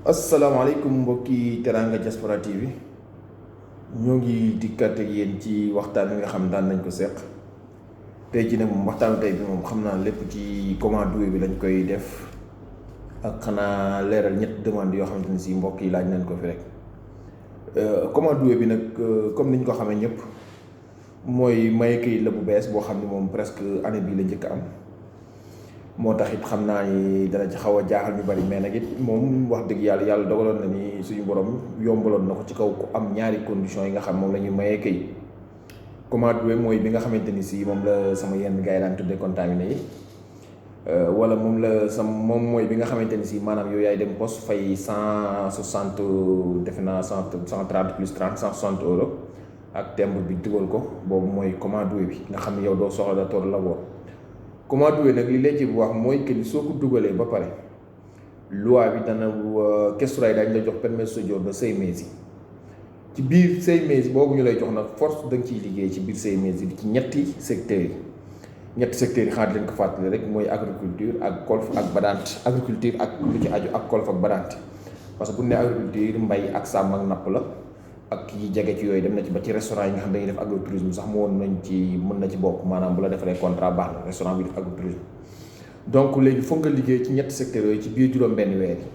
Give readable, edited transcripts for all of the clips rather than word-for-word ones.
asalaamaaleykum mbokki Teranga Diaspora TV ñoo ngi dikkat ak yéen ci waxtaan wi nga xam daan nañ ko seq tey ci nag moom waxtaan tey bi moom xam naa lépp ci comment doué bi lañ koy def ak xanaa leeral ñett demande yoo xamante ne si mbokk yi laaj nañ ko fi rek comment doué bi nag comme niñ ko xamee ñëpp mooy maye këyit la bu bees boo xam ne moom presque année bii la njëkk am moo tax it xam naa ni dana ci xaw a jaaxal ñu bari mais nag it moom wax dëgg yàlla dogaloon na ni suñu borom yombaloon na ko ci kaw ku am ñaari conditions yi nga xam moom la ñuy mayee këyit comment doué mooy bi nga xamante ni si moom la sama yenn gars yi daan tuddee contaminé yi wala moom mooy bi nga xamante ni si maanaam yow yaay dem poste fay 160 defe naa 130 plus 30 160 € ak timbre bi dugal ko boobu mooy comment doué bi nga xam ne yow doo soxla da toor la boo comment doué nag li leen ci bu wax mooy que ni soo ko dugalee ba pare loi bi dana questura yi dañ la jox permis de séjour de 6 mois yi ci biir 6 mois boobu ñu lay jox nag force da nga ciy liggéey ci biir 6 mois yi ci ñetti secteurs yi xaar leen ko fàttali rek mooy agriculture ak golf ak badante agriculture ak lu ci aju ak golf ak badante parce que bu ne agriculture mbay ak sàmm ak napp la ak yi jege ci yooyu dem na ci ba ci restaurant yi nga xam dañuy def agrotourisme sax moo mën na ci bokk maanaam bu la defaree contrat baax na restaurant bi def agrotourisme donc léegi foog nga liggéey ci ñetti secteurs yooyu ci biir juróom-benn weer yi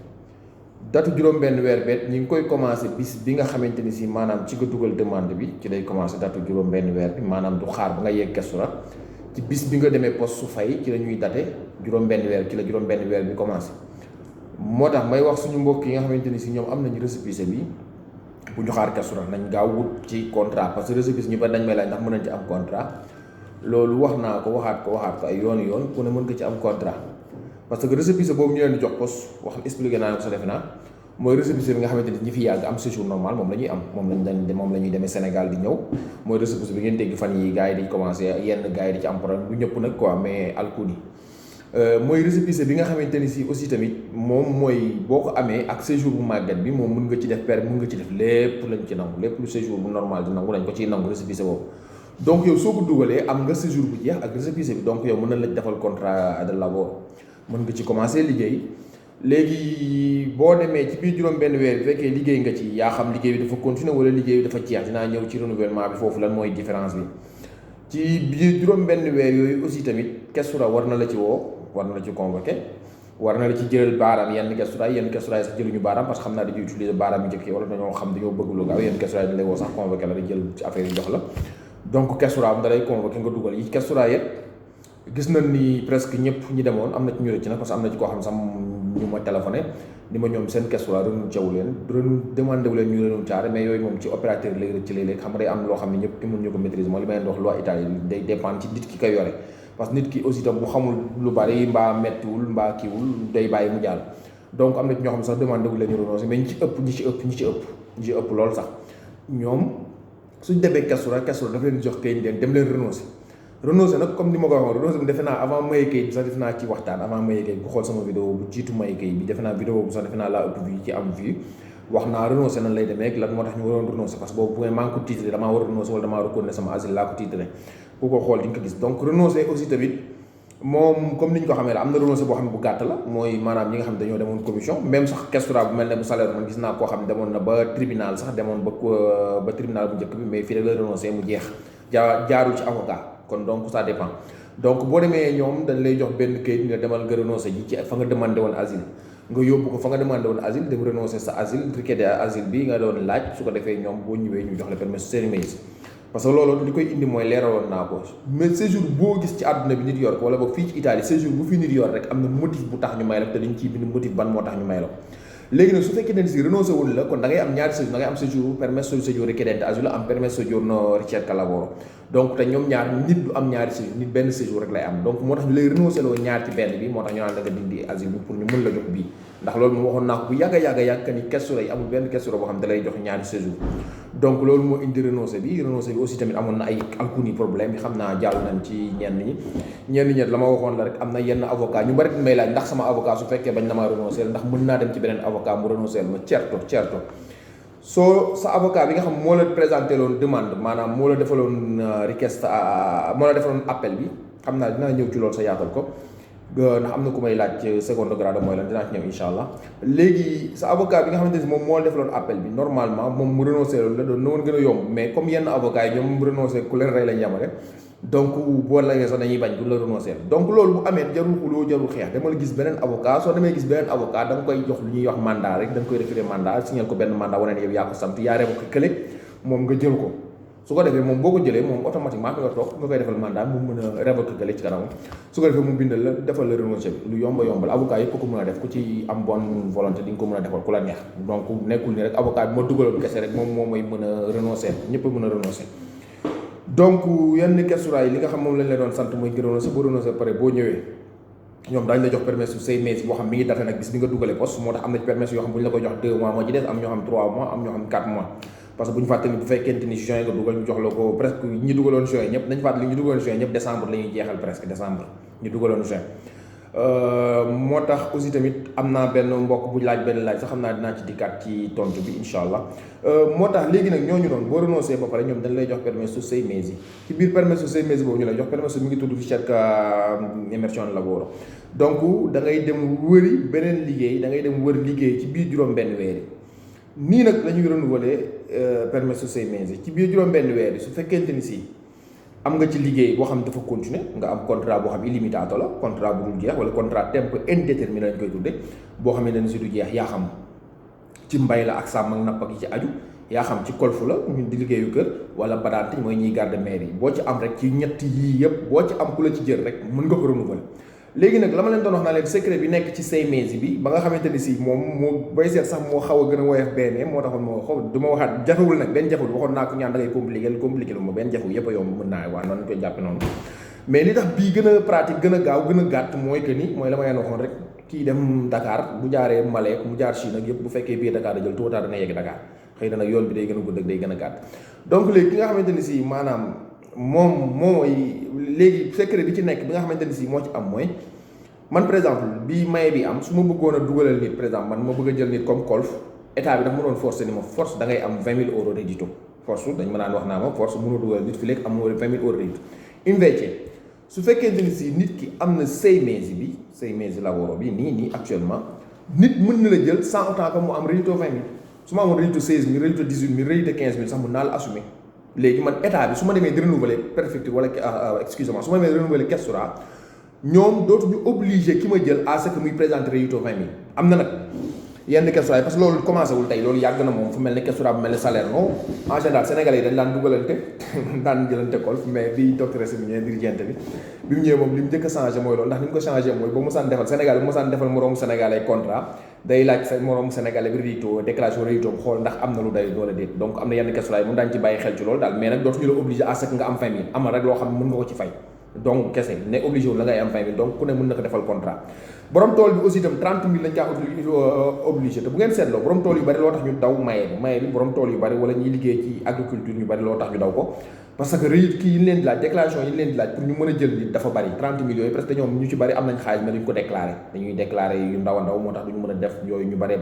datu juróom-benn weer beet ñi ngi koy commencé bis bi nga xamante ni si maanaam ci nga dugal demande bi ci lay commencé datu juróom-benn weer bi maanaam du xaar ba nga yegg kestura ci bis bi nga demee poste su fay ci la ñuy date juróom-benn weer ci la juróom-benn weer bi commencé moo tax may wax suñu mbokk yi nga xamante ni si ñoom am nañu récépissé bi bu ñu xaar kestura nañ gaaw wut ci contrat parce que récépissé ñu ba dañ may laaj ndax mën nañ ci am contrat loolu wax naa ko waxaat ko ay yoon ku ne mën nga ci am contrat parce que récépissé boobu ñu leen di jox poste wax expliqué naa ne ko sa defe naa mooy récépissé bi nga xamante ni ñi fi yàgg am séjour normal moom la ñuy am moom la ñuy demee Sénégal di ñëw mooy récépissé bi ngeen dégg fan yi gars yi di commencé yenn gars yi di ci am problème du ñëpp nag quoi mais alcool yi mooy récépissé bi nga xamante ni si aussi tamit moom mooy boo ko amee ak séjour bu màggat bi moom mun nga ci def permis mun nga ci def lépp lañ ci nangu lépp lu séjour bu normal di nangu dañ ko ciy nangu récépissé boobu donc yow soo ko dugalee am nga séjour bu jeex ak récépissé bi donc yow mën na la defal contrat de labor mën nga ci commencé liggéey léegi boo demee ci biir juróom-benn weer bi fekkee liggéey nga ci yaa xam liggéey bi dafa continuer wala liggéey bi dafa jeex dinaa ñëw ci renouvellement bi foofu lan mooy différence bi ci biir juróom-benn weer yooyu aussi tamit kestura war na la ci woo war na la ci convoqué war na la ci jëlal baaraam yenn kestura yi sax jëluñu baaraam parce que xam naa dañuy utiliser baaraam yu njëkk yi wala dañoo xam dañoo bëgg lu gaaw yenn kestura yi dañ lay woo sax convoqué la da jël ci affaire yi jox la donc kestura am da lay convoqué nga dugal yi kestura yet gis nañ ni presque ñëpp ñi demoon am na ci ñu rëcc nag parce que am na ci koo xam ne sax ñu ma téléphoné ni ma ñoom seen kestura renoncé wu leen demandé wu leen ñu renoncé mais yooyu moom ci opérateur lay rëcc léeg-léeg xam nga day am loo xam ne ñëpp ki mën ñu ko maîtriser mooy li may wax loi Italie day dépendre ci nit ki koy yore parce que nit ki aussi tam bu xamul lu bari mbaa mettiwul mbaa kiiwul day bàyyi mu jàll donc am na ci ñoo xam ne sax demandé wu leen ñu renoncé mais ñi ci ëpp loolu sax ñoom suñ demee kestura dafa leen jox kayit leen dem leen renoncé nag comme ni ma ko waxoon renoncé bi defe naa avant maye kayit bi sax defe naa ci waxtaan avant maye kayit bu xool sama vidéo bu jiitu maye kayit bi defe naa vidéo bu sax defe naa laa ëpp vie ci am vie wax naa renoncé nan lay demee ak lan moo tax ñu waroon renoncé parce que boobu bu maa ngi ko titré damaa war a renoncé wala damaa war a continuer sama asile laa ko titré ku ko xool di nga ko gis donc renoncé aussi tamit moom comme ni ñu ko xamee la am na renoncé boo xam ne bu gàtt la mooy maanaam ñi nga xam ne dañoo demoon commission même sax kestura bu mel ne bu salaire man gis naa koo xam ne demoon na ba tribunal sax demoon ba tribunal bu njëkk bi mais fii rek la renoncé mu jeex jaarul ci avocat kon donc ça dépend donc boo demee ñoom dañ lay jox benn kayit nga demal nga renoncé ji ci fa nga demandé woon asile nga yóbbu ko fa nga demandé woon asile dem renoncé sa asile requête asile bi nga doon laaj su ko defee ñoom boo ñëwee ñu jox la permis séjour parce que loolu li koy indi mooy leeraloon naa ko mais séjour boo gis ci àdduna bi nit yor ko wala boog fii ci Italie séjour bu fi nit yor rek am na motif bu tax ñu may la te dañ ciy bind motif ban moo tax ñu may la léegi nag su fekkee ne si renoncé wul la kon da ngay am ñaari séjour da ngay am séjour permis séjour richiedente asilo am permis séjour no ricerca lavoro donc te ñoom ñaar nit du am ñaari séjour nit benn séjour rek lay am donc moo tax ñu lay renoncé loo ñaar ci benn bi moo tax ñu naan da nga dindi asile bi pour ñu mën la jox bii ndax loolu moom waxoon naa ko bu yàgg ni kestura yi amul benn kestura boo xam da lay jox ñaari séjour donc loolu moo indi renoncé bi aussi tamit amoon na ay alkuni problème yi xam naa jàll nañ ci ñenn ñi la ma waxoon la rek am na yenn avocat ñu bari may laaj ndax sama avocat su fekkee bañ na maa renoncé ndax mën naa dem ci beneen avocat mu renoncé ma certo soo sa avocat bi nga xam moo la présenté loon demande maanaam moo la defaloon requête moo la defaloon appel bi xam naa dinaa ñëw ci loolu sa yaatal ko ndax am na ku may laaj second grade mooy lan dinaa ci ñëw incha allah. léegi sa avocat bi nga xamante ni moom moo defaloon appel bi normalement moom mu renoncé loolu la doon na woon gën a yomb mais comme yenn avocat yi ñoom renoncé ku leen rey lañ yamale donc boo lagee sax dañuy bañ du la renoncé donc loolu bu amee jarul xuloo jarul xeex dama la gis beneen avocat soo demee gis beneen avocat da nga koy jox lu ñuy wax mandat rek da nga koy référé mandat signal ko benn mandat wane ne yow yaa ko sant yaa révoqué kële moom nga jël ko su ko defee moom boo ko jëlee moom automatiquement fi nga toog nga koy defal mandat mu mën a révoqué kële ci kanam su ko defee mu bindal la defal la renoncé bi lu yomba yombal avocat yëpp ko mën a def ku ci am bonne volonté di nga ko mën a defal ku la neex donc nekkul ni rek avocat bi ma dugaloon kese rek moom moo may mën a renoncé ñëpp a mën a renoncé donc yenn kesturaay li nga xam moom lañ la doon sant mooy nga renoncé boo renoncé pare boo ñëwee ñoom daañu la jox permis su 6 mois boo xam mi ngi date nag bis bi nga dugalee poste moo tax am na permis yoo xam bu ñu la ko jox 2 mois moo ci des am ñoo xam 3 mois am ñoo xam 4 mois parce que bu ñu fàtte ni bu fekkente ni juin nga dugal ñu jox la ko presque ñi dugaloon juin ñëpp nañ fàtte li ñu dugaloon juin ñëpp décembre la ñuy jeexal presque décembre ñu dugaloon juin moo tax aussi tamit am naa benn mbokk bu laaj benn laaj sax xam naa dinaa ci dikkaat ci tontu bi incha allah moo tax léegi nag ñooñu noonu boo renoncé ba pare ñoom dañ lay jox permis su 6 mois yi ci biir permis su 6 mois boobu ñu lay jox permis su mi ngi tudd ricerca immersion lavoro donc da ngay dem wëri beneen liggéey da ngay dem wër liggéey ci biir juróom-benn weer yi nii nag la ñuy renouveler permis su 6 mois yi ci biir juróom-benn weer yi su fekkente ni si am nga ci liggéey boo xam dafa continuer nga am contrat boo xam illimitato la contrat bu dul jeex wala contrat tempo indéterminé lañ koy tudde boo xam ne si du jeex yaa xam ci mbay la ak sàmm ak napp ak yi ci aju yaa xam ci kolfu la ñun di liggéeyu kër wala badaante mooy ñiy garde maire yi boo ci am rek ci ñett yii yëpp boo ci am ku la ci jël rek mën nga ko renouveler léegi nag la ma leen doon wax naa leen secret bi nekk ci 6 mois bi ba nga xamante ni si moom moo bay seet sax moo xaw a gën a woyof benn moo taxoon moo xaw du ma waxaat jafewul nag benn jafewul waxoon naa ko ñaan da ngay compliqué lu ma benn jafewu yëpp a yomb mën naa waa noonu koy jàppe noonu mais li tax bii gën a pratique gën a gaaw gën a gàtt mooy que ni mooy la ma leen waxoon rek kii dem Dakar bu jaaree Malek mu jaar Chine ak yëpp bu fekkee bii Dakar da jël tôt dana yegg Dakar xëy na nag yoon bi day gën a gudd ak day gën a gàtt donc léegi ki nga xamante ni si maanaam moom mooy léegi secret bi ci nekk bi nga xamante ni si moo ci am mooy man par exemple bi maye bi am su ma bëggoon a dugalal nit par exemple man ma bëgg a jël nit comme golf état bi dafa ma doon forcé ni ma force da ngay am 20 000 euros rédito force dañ ma naan wax naa ma force mënoo dugalal nit fi léegi am 20 000 euros rédito invece su fekkente ni si nit ki am na 6 mois bi 6 mois lavoro bi nii actuellement nit mën na la jël sans autant que mu am rédito 20 000 su ma amoon rédito 16 000 rédito 18 000 rédito 15 000 sax mën naa la assumer léegi man état bi su ma demee di renouveler préfecture wala excusez-moi su ma demee di renouveler questura ñoom dootuñu obligé ki ma jël à ce que muy présenter rédito 20 000 am na nag yenn questura yi parce que loolu commencé wul tey loolu yàgg na moom fu mel ne questura bu mel ne salaire non en général sénégalais yi dañ daan dugalante daan jëlante golf mais bi docteur Sémigné dirigeante bi mu ñëwee moom li mu njëkk a changé mooy loolu ndax ni mu ko changé mooy ba mu saan defal Sénégal bu mu saan defal moroomu sénégalais contrat day laaj sa moroomu sénégalais bi rédito déclaration rédito xool ndax am na lu day doole déet donc am na yenn questura yi moom daañu ci bàyyi xel ci loolu daal mais nag dootuñu la obligé à ce que nga am 20 000 amal rek loo xam ne mën nga ko ci fay donc kese ne obligé wu la ngay am 20 000 donc ku ne mën na ko defal contrat borom tool bi aussi itam 30 000 lañ caa obligé te bu ngeen seetloo borom tool yu bari loo tax ñu daw maye bi borom tool yu bari wala ñuy liggéey ci agriculture ñu bari loo tax ñu daw ko parce que réit kii yi leen di laaj déclaration yi leen di laaj pour ñu mën a jël nit dafa bari 30 000 yooyu presque ñoom ñu ci bari am nañ xaalis mais duñ ko déclaré dañuy déclaré yu ndaw a ndaw moo tax duñu mën a def yooyu ñu bari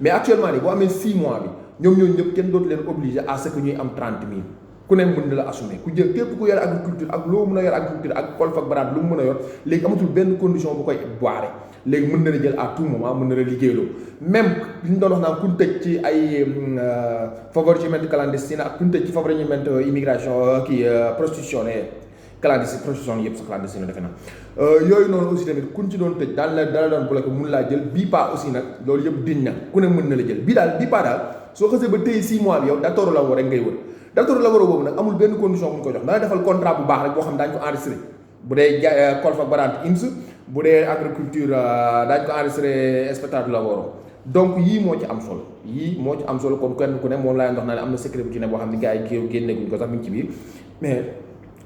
mais actuellement nii boo amee 6 mois bi ñoom ñooñu ñëpp kenn dootu leen obligé à ce que ñuy am 30 000 ku ne mën na la assumer ku jël képp ku yor agriculture ak loo mën a yor agriculture ak kolf ak baraat lu mu mën a yor léegi amatul benn condition bu koy boire léegi mën na la jël à tout moment mën na la liggéeyloo même li ñu doon wax naan kuñ tëj ci ay favoreggiamento clandestino ak kuñ tëj ci favoreggiamento immigration prostitution clandestine prostitution yëpp sax clandestine defe naa yooyu noonu aussi tamit kuñ ci doon tëj dala doon bloqué mun laa jël bii pas aussi nag loolu yëpp diñ na ku ne mën na la jël bii pas daal soo xasee ba téye 6 mois bi yow daa toru la woo rek ngay wër docteur laboro boobu nag amul benn condition bu ñu ko jox dana defal contrat bu baax rek boo xam daañu ko enregistré bu dee kolf ak baraat IMS bu dee agriculture daañu ko enregistré spectacle laboro donc yii moo ci am solo kon kenn ku ne moom laa ndox naa ne am na secret bu ci ne boo xam ne gars yi génneeguñ ko sax mi ngi ci biir mais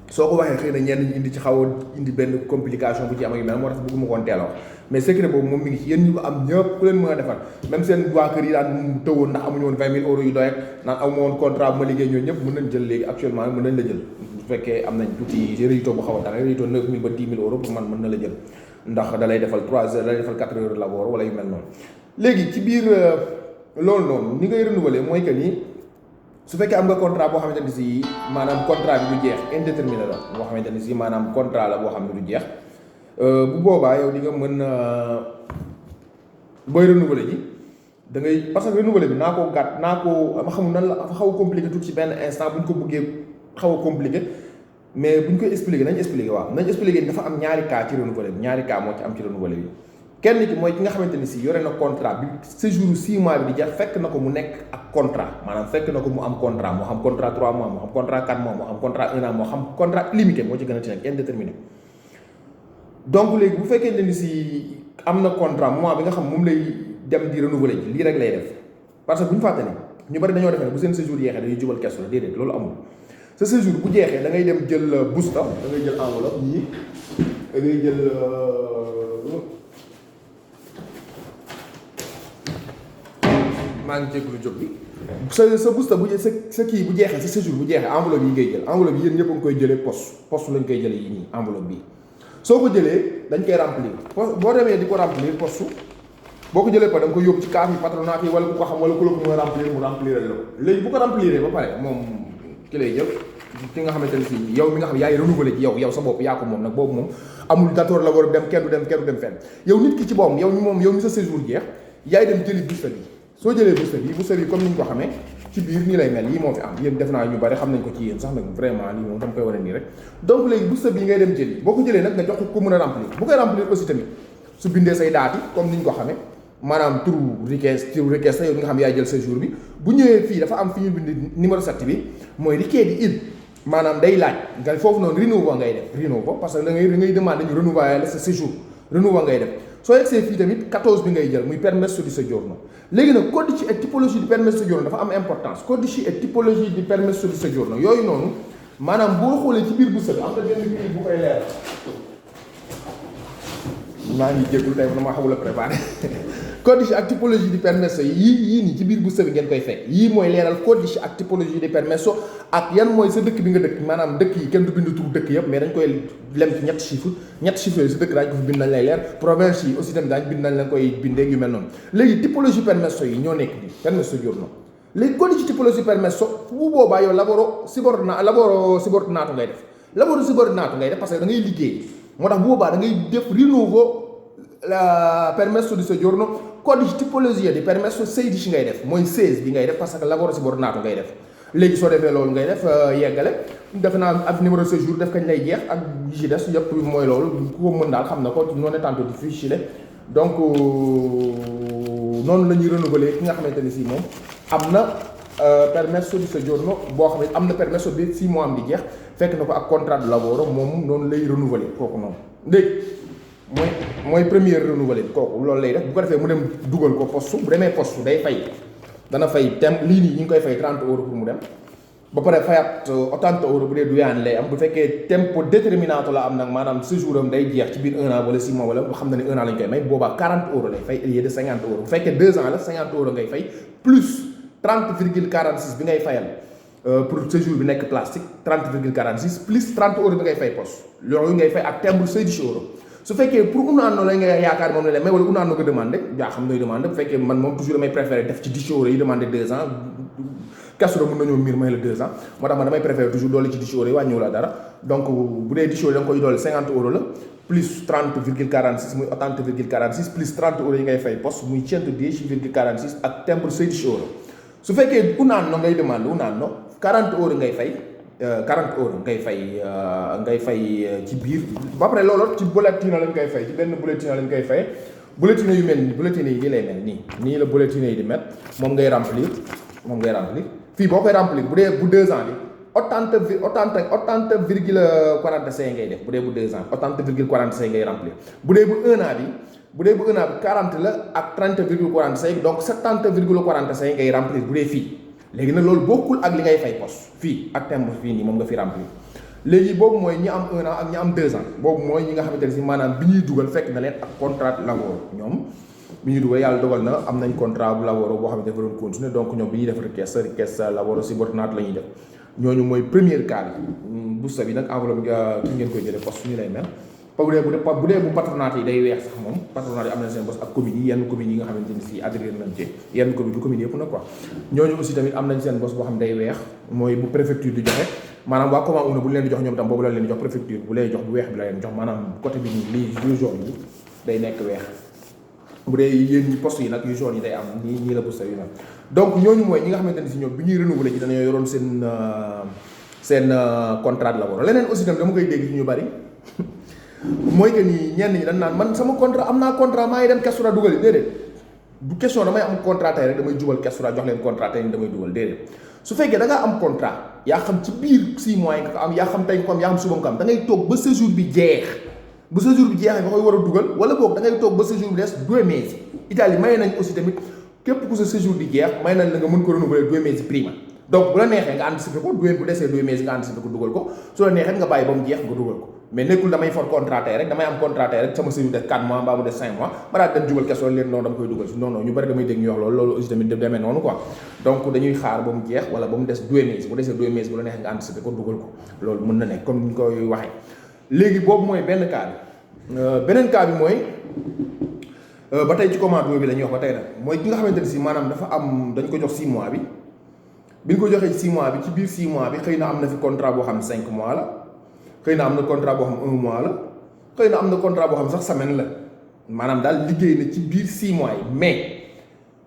soo ko waxee xëy na ñenn ñi indi ci xaw a indi benn complication bu ci am ak yu mel moo tax bëgguma koon teel a wax mais secret boobu moom mi ngi ci yéen ñu ko am ñëpp ku leen mën a defar même seen waa kër yi daan tëwoon ndax amuñu woon 20 000 euros yu doy ak naan amu woon contrat bu ma liggéey ñooñu ñëpp mën nañ jël léegi actuellement mën nañ la jël bu fekkee am nañ tuuti rédito bu xaw a tane rédito 9 000 ba 10 000 euros pour man mën na la jël ndax da lay defal 3 heures da lay defal 4 heures de labor wala yu mel noonu léegi ci biir loolu noonu ni ngay renouveler mooy que ni su fekkee am nga contrat boo xamante ni si maanaam contrat bi du jeex indéterminé la boo xamante ni si maanaam contrat la boo xam ne du jeex bu boobaa yow di nga mën booy renouveler ji da ngay parce que renouveler bi naa ko gàtt naa ko ma xamul nan la dafa xaw a compliqué tuuti ci benn instant bu ñu ko bëggee xaw a compliqué mais bu ñu koy expliqué nañ expliqué waaw nañ expliqué dafa am ñaari cas ci renouveler bi ñaari cas moo ci am ci renouveler bi. kenn ki mooy ki nga xamante ni si yore na contrat bi séjour 6 mois bi di jeex fekk na ko mu nekk ak contrat maanaam fekk na ko mu am contrat moo xam contrat 3 mois moo xam contrat 4 mois moo xam contrat 1 an moo xam contrat illimité moo ci gën a ci nekk indéterminé. donc léegi bu fekkee ne ni si am na contrat mois bi nga xam moom lay dem di renouveler ji lii rek lay def parce que bu ñu fàtte ne ñu bari dañoo defee ne bu seen séjour jeexee dañuy jubal kees la déedéet loolu amul sa séjour bu jeexee da ngay dem jël booster da ngay jël enveloppe yii da ngay jël. maa ngi jégalu jóg bi sa booster bu sa kii bu jeexee sa séjour bu jeexee enveloppe yi ngay jël enveloppe yi yéen ñëpp a ngi koy jëlee poste lañ koy jëlee yi nii enveloppe bi soo ko jëlee dañ koy remplir boo demee di ko remplir poste boo ko jëlee pa da nga ko yóbbu ci kaaf yi patronat yi wala ku ko xam wala ku la ko mën a remplir mu remplir la ko léegi bu ko remplir ba pare moom ki lay jël ki nga xamante ne si yow mi nga xam yaay renouveler ci yow sa bopp yaa ko moom nag boobu moom amul d'accord la war a dem kenn du dem fenn yow nit ki ci boppam yow mi sa séjour jeex yaay dem jëli booster bi soo jëlee booster bi comme ni ñu ko xamee ci biir nii lay mel yii moo fi am yéen def naa ñu bari xam nañ ko ci yéen sax nag vraiment lii moom dama koy wane nii rek donc léegi booster bi ngay dem jëli boo ko jëlee nag nga jox ko mën a remplir bu koy remplir aussi tamit su bindee say daati comme ni ñu ko xamee maanaam turu requête yow nga xam yaay jël séjour bi bu ñëwee fii dafa am fi ñu bind numéro 7 bi mooy requête il maanaam day laaj nga foofu noonu renouveau ngay def renouveau parce que da ngay demander ñu renouveler sa séjour renouveau ngay def soo yegsee fii tamit 14 bi ngay jël muy permesso di soggiorno léegi nag codice et typologie di permesso di soggiorno dafa am importance codice et typologie di permesso di soggiorno yooyu noonu maanaam boo xoolee ci biir bu sëb am na benn kii bu koy leer maa ngi jéggul tey dama xawul a préparé codice ak typologie di permesso yii nii ci biir bu sëb ngeen koy fekk yii mooy leeral codice ak typologie di permesso ak yan mooy sa dëkk bi nga dëkk maanaam dëkk yi kenn du bind tur dëkk yëpp mais dañ koy lem ci ñetti chiffres yooyu sa dëkk daañu ko fi bind nañ lay leer province yi aussi tamit daañu bind nañ leen koy bindee yu mel noonu léegi typologie permesso yi ñoo nekk bi permesso giorno léegi codice typologie permesso bu boobaa yow lavoro subordinato ngay def parce que da ngay liggéey moo tax bu boobaa da ngay def renouveau permesso di soggiorno codice tipologia di permesso 16 ngay def mooy 16 bi ngay def parce que lavoro subordinato ngay def léegi soo defee loolu ngay def yeggale defe naa ak numéro de séjour def kañ lay jeex ak yi ci des yëpp mooy loolu ku ko mën daal xam na ko non è tanto difficile donc noonu la ñuy renouveler ki nga xamante ni si moom am na permesso di soggiorno boo xam ne am na permesso bi 6 mois am di jeex fekk na ko ak contrat de lavoro moom noonu lay renouveler kooku noonu léegi mooy première renouveler kooku loolu lay def bu ko defee mu dem dugal ko poste bu demee poste day fay dana fay lii nii ñu ngi koy fay 30 € pour mu dem ba pare fayat 80 € bu dee duyaani lay am bu fekkee tempo déterminato la am nag maanaam séjour am day jeex ci biir 1 an wala 6 mois wala xam na ne 1 an lañ koy may boobaa 40 € lay fay au lieu de 50 €. bu fekkee 2 ans la 50 € ngay fay plus 30,46 bi ngay fayal pour séjour bi nekk plastique 30,46 plus 30 € bi ngay fay poste loolu ngay fay ak timbre 16 €. su fekkee pour un anno la nga yaakaar moom la mais wala un anno nga demandé yaa xam nooy demandé bu fekkee man moom toujours damay préféré def ci 10 € yi demandé 2 ans kasuro mën nañoo miir may la 2 ans moo tax man damay préféré toujours doole ci 10 € yi wàññiwu la dara donc bu dee 10 € da nga koy doole 50 € la plus 30,46 muy 80,46 plus 30 € yi ngay fay poste muy 110,46 ak timbre 16 €. su fekkee un anno ngay demandé un anno 40 € ngay fay 40 € ngay fay ci biir ba pare loolu ci bulletin lañ koy fay ci benn bulletin lañ koy fay bulletin yu mel ni bulletin yi nii lay mel nii la bulletin yi di met moom ngay remplir fii boo koy remplir bu dee bu 2 ans bi 80,46 ngay def bu dee bu 2 ans 80,46 ngay remplir bu dee bu 1 an bi 40 la ak 30,45 donc 70,45 ngay remplir bu dee fii. léegi nag loolu bokkul ak li ngay fay poste fii ak timbre fii nii moom nga fi remplir léegi boobu mooy ñi am 1 an ak ñi am 2 ans boobu mooy ñi nga xamante ne si maanaam bi ñuy dugal fekk na leen ak contrat lavoro ñoom bi ñuy dugal yàlla dogal na am nañ contrat bu lavoro boo xam ne dafa doon continuer donc ñoom bi ñuy def requête lavoro subordinato la ñuy def ñooñu mooy premier cas bi busta bi nag enveloppe ki ngeen koy jëlee poste ñu lay mel bu dee bu patronat yi day weex sax moom patronat yi am na seen bos ak communes yi yenn communes yi nga xamante ni si adhéré nañ ci yenn commune du commune yëpp nag quoi ñooñu aussi tamit am nañ seen bos boo xam day weex mooy bu préfecture di joxe maanaam waa comment una bu leen di jox ñoom tam boobu la leen di jox préfecture bu lay jox bu weex bi la leen jox maanaam côté bi nii lii yu jaune yi day nekk weex bu dee yéen ñi poste yi nag yu jaune yi day am ñii la poste yi nag donc ñooñu mooy ñi nga xamante ni si ñoom bi ñuy renouveler ci dañoo yoroon seen contrat de labor leneen aussi tamit dama koy dégg ci ñu bari mooy que ni ñenn ñi dañ naan man sama contrat am naa contrat maa ngi dem Kestura dugal yi déedéet du question damay am contrat tey rek damay jubal Kestura jox leen contrat tey damay dugal déedéet su fekkee da ngaa am contrat yaa xam ci biir 6 mois yi nga ko am yaa xam tey nga ko am yaa xam suba nga ko am da ngay toog ba séjour bi jeex bu séjour bi jeexee nga koy war a dugal wala boog da ngay toog ba séjour bi des 2 mesi Italie may nañ aussi tamit képp ku sa séjour di jeex may nañ la nga mën ko renouveler 2 mesi prima donc bu la neexee nga anticiper ko bu desee 2 mesi nga anticiper ko dugal ko su la neexee nga bàyyi ba mu jeex nga dugal ko mais nekkul damay for contraté rek damay am contraté rek sama séjour def 4 mois mbaa mu def 5 mois ma daal dem jubal question leen noonu dama koy dugal si non non ñu bari damay dégg ñu wax loolu aussi tamit demee noonu quoi donc dañuy xaar ba mu jeex wala ba mu des 2 meses bu desee 2 meses bu la neexee nga anticiper ko dugal ko loolu mën na nekk comme ni ñu koy waxee léegi boobu mooy benn cas bi beneen cas bi mooy ba tey ci commande bi la ñuy wax ba tey nag mooy ki nga xamante ne si maanaam dafa am dañ ko jox 6 mois bi ñu ko joxee 6 mois bi ci biir 6 mois bi xëy na am na fi contrat boo xam 5 mois la xëy na am na contrat boo xam 1 mois la xëy na am na contrat boo xam sax semaine la maanaam daal liggéey na ci biir 6 mois yi mais